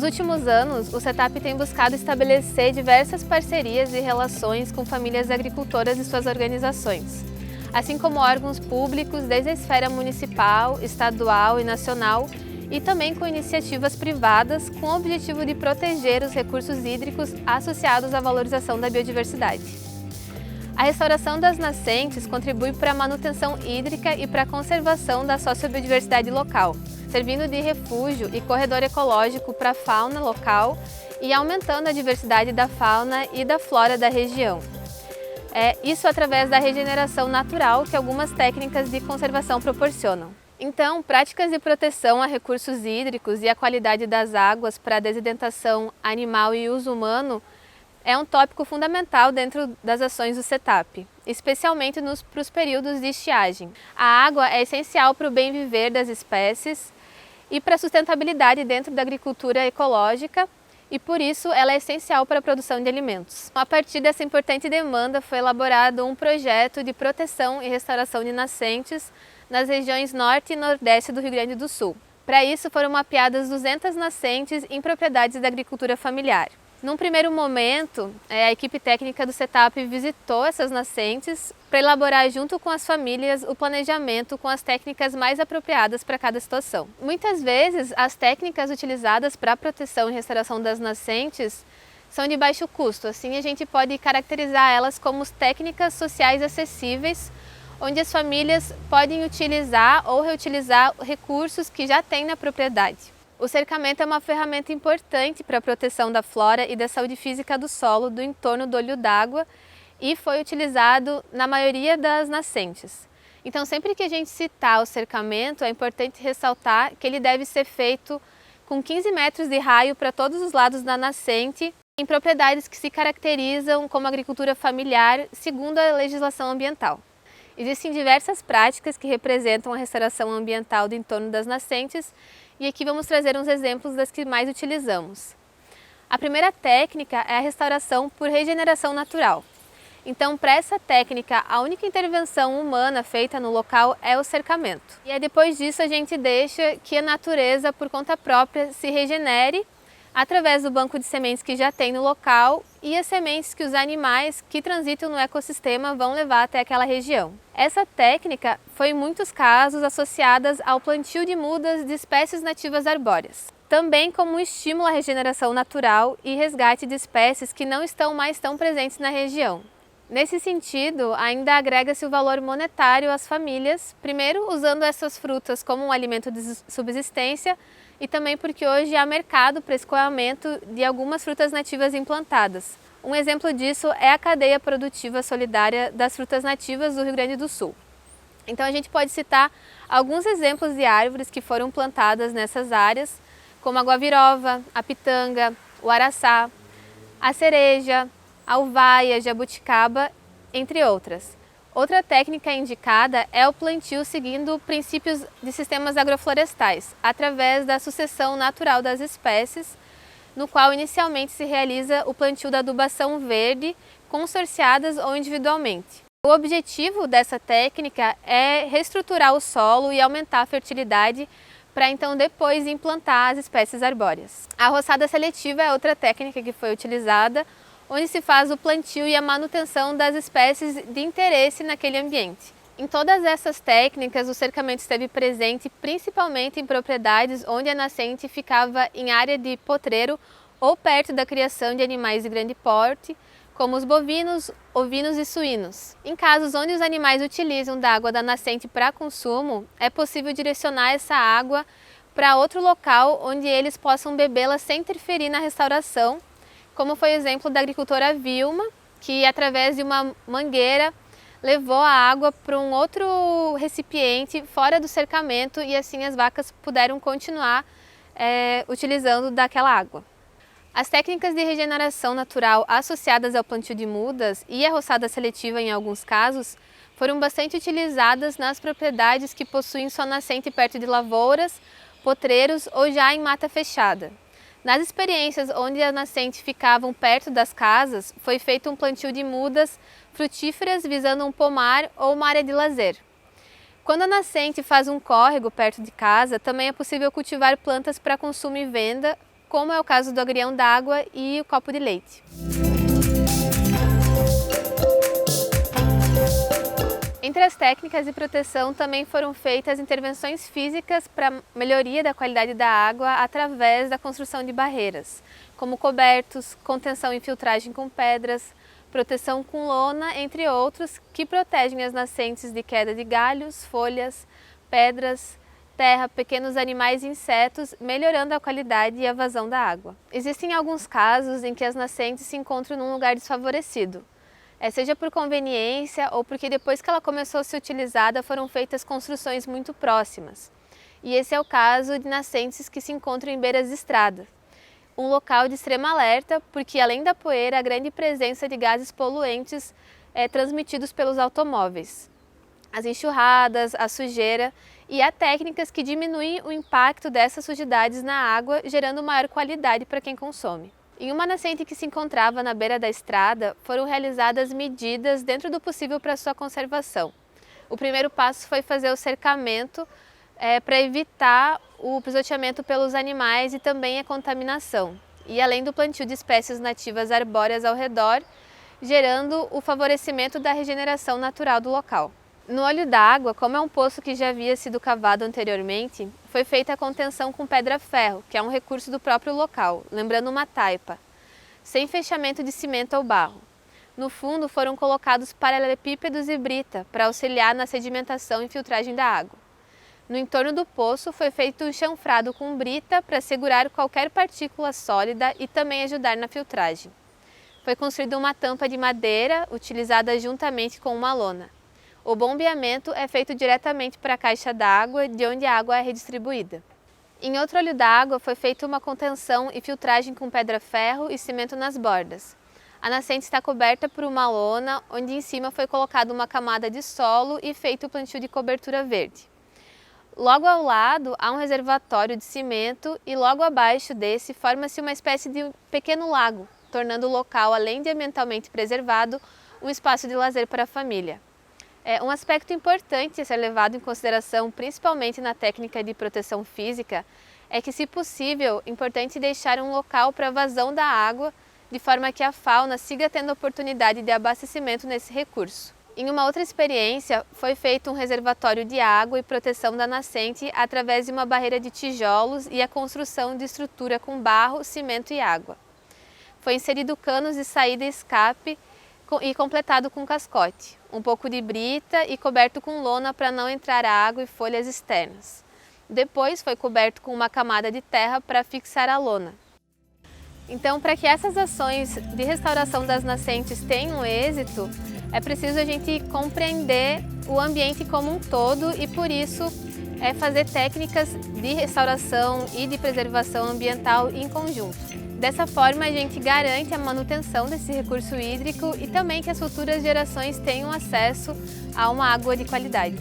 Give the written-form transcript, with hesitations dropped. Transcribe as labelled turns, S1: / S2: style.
S1: últimos anos, o CETAP tem buscado estabelecer diversas parcerias e relações com famílias agricultoras e suas organizações, assim como órgãos públicos desde a esfera municipal, estadual e nacional, e também com iniciativas privadas com o objetivo de proteger os recursos hídricos associados à valorização da biodiversidade. A restauração das nascentes contribui para a manutenção hídrica e para a conservação da sociobiodiversidade local, servindo de refúgio e corredor ecológico para a fauna local e aumentando a diversidade da fauna e da flora da região. Isso através da regeneração natural que algumas técnicas de conservação proporcionam. Então, práticas de proteção a recursos hídricos e a qualidade das águas para a desidentação animal e uso humano é um tópico fundamental dentro das ações do CETAP, especialmente para os períodos de estiagem. A água é essencial para o bem viver das espécies e para a sustentabilidade dentro da agricultura ecológica, e por isso ela é essencial para a produção de alimentos. A partir dessa importante demanda foi elaborado um projeto de proteção e restauração de nascentes nas regiões norte e nordeste do Rio Grande do Sul. Para isso foram mapeadas 200 nascentes em propriedades da agricultura familiar. Num primeiro momento, a equipe técnica do CETAP visitou essas nascentes para elaborar junto com as famílias o planejamento com as técnicas mais apropriadas para cada situação. Muitas vezes, as técnicas utilizadas para a proteção e restauração das nascentes são de baixo custo, assim a gente pode caracterizar elas como técnicas sociais acessíveis, onde as famílias podem utilizar ou reutilizar recursos que já têm na propriedade. O cercamento é uma ferramenta importante para a proteção da flora e da saúde física do solo do entorno do olho d'água e foi utilizado na maioria das nascentes. Então, sempre que a gente citar o cercamento, é importante ressaltar que ele deve ser feito com 15 metros de raio para todos os lados da nascente, em propriedades que se caracterizam como agricultura familiar, segundo a legislação ambiental. Existem diversas práticas que representam a restauração ambiental do entorno das nascentes e aqui vamos trazer uns exemplos das que mais utilizamos. A primeira técnica é a restauração por regeneração natural. Então, para essa técnica, a única intervenção humana feita no local é o cercamento. E aí, depois disso, a gente deixa que a natureza, por conta própria, se regenere através do banco de sementes que já tem no local e as sementes que os animais que transitam no ecossistema vão levar até aquela região. Essa técnica foi em muitos casos associada ao plantio de mudas de espécies nativas arbóreas, também como um estímulo à regeneração natural e resgate de espécies que não estão mais tão presentes na região. Nesse sentido, ainda agrega-se o valor monetário às famílias, primeiro usando essas frutas como um alimento de subsistência, e também porque hoje há mercado para escoamento de algumas frutas nativas implantadas. Um exemplo disso é a cadeia produtiva solidária das frutas nativas do Rio Grande do Sul. Então a gente pode citar alguns exemplos de árvores que foram plantadas nessas áreas, como a guavirova, a pitanga, o araçá, a cereja, a uvaia, a jabuticaba, entre outras. Outra técnica indicada é o plantio seguindo princípios de sistemas agroflorestais, através da sucessão natural das espécies, no qual inicialmente se realiza o plantio da adubação verde, consorciadas ou individualmente. O objetivo dessa técnica é reestruturar o solo e aumentar a fertilidade para então depois implantar as espécies arbóreas. A roçada seletiva é outra técnica que foi utilizada, onde se faz o plantio e a manutenção das espécies de interesse naquele ambiente. Em todas essas técnicas, o cercamento esteve presente principalmente em propriedades onde a nascente ficava em área de potreiro ou perto da criação de animais de grande porte, como os bovinos, ovinos e suínos. Em casos onde os animais utilizam da água da nascente para consumo, é possível direcionar essa água para outro local onde eles possam bebê-la sem interferir na restauração, como foi o exemplo da agricultora Vilma, que através de uma mangueira levou a água para um outro recipiente fora do cercamento e assim as vacas puderam continuar utilizando daquela água. As técnicas de regeneração natural associadas ao plantio de mudas e a roçada seletiva em alguns casos foram bastante utilizadas nas propriedades que possuem sua nascente perto de lavouras, potreiros ou já em mata fechada. Nas experiências onde as nascentes ficavam perto das casas, foi feito um plantio de mudas frutíferas visando um pomar ou uma área de lazer. Quando a nascente faz um córrego perto de casa, também é possível cultivar plantas para consumo e venda, como é o caso do agrião d'água e o copo de leite. Entre as técnicas de proteção também foram feitas intervenções físicas para melhoria da qualidade da água através da construção de barreiras, como cobertos, contenção e filtragem com pedras, proteção com lona, entre outros, que protegem as nascentes de queda de galhos, folhas, pedras, terra, pequenos animais e insetos, melhorando a qualidade e a vazão da água. Existem alguns casos em que as nascentes se encontram num lugar desfavorecido, seja por conveniência ou porque depois que ela começou a ser utilizada foram feitas construções muito próximas. E esse é o caso de nascentes que se encontram em beiras de estrada. Um local de extremo alerta, porque além da poeira, há grande presença de gases poluentes transmitidos pelos automóveis. As enxurradas, a sujeira, e há técnicas que diminuem o impacto dessas sujidades na água, gerando maior qualidade para quem consome. Em uma nascente que se encontrava na beira da estrada, foram realizadas medidas dentro do possível para sua conservação. O primeiro passo foi fazer o cercamento para evitar o pisoteamento pelos animais e também a contaminação, e além do plantio de espécies nativas arbóreas ao redor, gerando o favorecimento da regeneração natural do local. No olho d'água, como é um poço que já havia sido cavado anteriormente, foi feita a contenção com pedra-ferro, que é um recurso do próprio local, lembrando uma taipa, sem fechamento de cimento ou barro. No fundo foram colocados paralelepípedos e brita para auxiliar na sedimentação e filtragem da água. No entorno do poço foi feito um chanfrado com brita para segurar qualquer partícula sólida e também ajudar na filtragem. Foi construída uma tampa de madeira utilizada juntamente com uma lona. O bombeamento é feito diretamente para a caixa d'água, de onde a água é redistribuída. Em outro olho d'água foi feita uma contenção e filtragem com pedra-ferro e cimento nas bordas. A nascente está coberta por uma lona, onde em cima foi colocada uma camada de solo e feito o plantio de cobertura verde. Logo ao lado há um reservatório de cimento e logo abaixo desse forma-se uma espécie de pequeno lago, tornando o local, além de ambientalmente preservado, um espaço de lazer para a família. Um aspecto importante a ser levado em consideração, principalmente na técnica de proteção física, é que, se possível, é importante deixar um local para vazão da água, de forma que a fauna siga tendo oportunidade de abastecimento nesse recurso. Em uma outra experiência, foi feito um reservatório de água e proteção da nascente através de uma barreira de tijolos e a construção de estrutura com barro, cimento e água. Foi inserido canos de saída e escape e completado com cascote, um pouco de brita e coberto com lona para não entrar água e folhas externas. Depois foi coberto com uma camada de terra para fixar a lona. Então, para que essas ações de restauração das nascentes tenham êxito, é preciso a gente compreender o ambiente como um todo e, por isso, fazer técnicas de restauração e de preservação ambiental em conjunto. Dessa forma, a gente garante a manutenção desse recurso hídrico e também que as futuras gerações tenham acesso a uma água de qualidade.